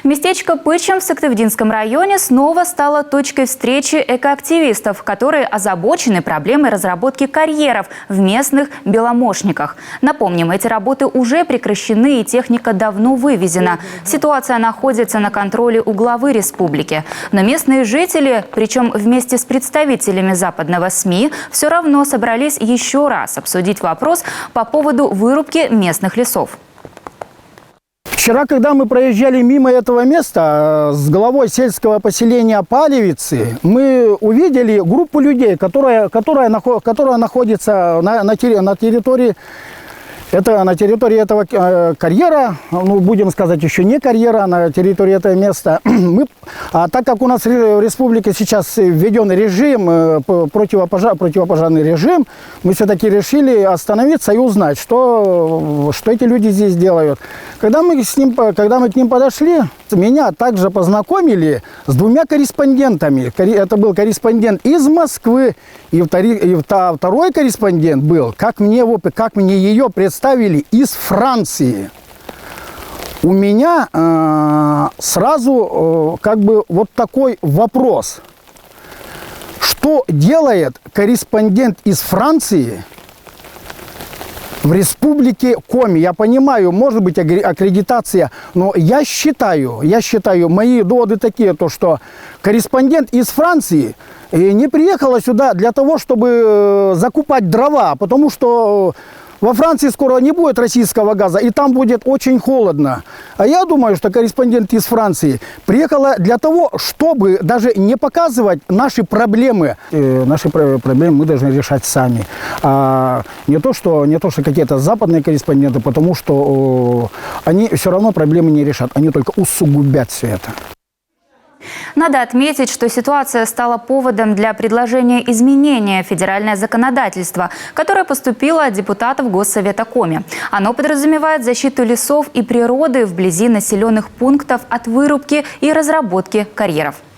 Местечко Пычем в Сыктывдинском районе снова стало точкой встречи экоактивистов, которые озабочены проблемой разработки карьеров в местных беломошниках. Напомним, эти работы уже прекращены и техника давно вывезена. Ситуация находится на контроле у главы республики. Но местные жители, причем вместе с представителями западного СМИ, все равно собрались еще раз обсудить вопрос по поводу вырубки местных лесов. Вчера, когда мы проезжали мимо этого места с главой сельского поселения Палевицы, мы увидели группу людей, которая находится на территории этого карьера, ну, будем сказать, еще не карьера, на территории этого места. Так как у нас в республике сейчас введен режим, противопожарный режим, мы все-таки решили остановиться и узнать, что эти люди здесь делают. Когда мы к ним подошли, меня также познакомили с двумя корреспондентами. Это был корреспондент из Москвы, и второй корреспондент был, как мне ее представили, из Франции. У меня сразу вот такой вопрос. Что делает корреспондент из Франции в республике Коми? Я понимаю, может быть аккредитация, но я считаю, мои доводы такие, что корреспондент из Франции не приехала сюда для того, чтобы закупать дрова, потому что во Франции скоро не будет российского газа, и там будет очень холодно. А я думаю, что корреспондент из Франции приехала для того, чтобы даже не показывать наши проблемы. Наши проблемы мы должны решать сами. А не то, что какие-то западные корреспонденты, потому что они все равно проблемы не решат. Они только усугубят все это. Надо отметить, что ситуация стала поводом для предложения изменения федеральное законодательство, которое поступило от депутатов Госсовета Коми. Оно подразумевает защиту лесов и природы вблизи населенных пунктов от вырубки и разработки карьеров.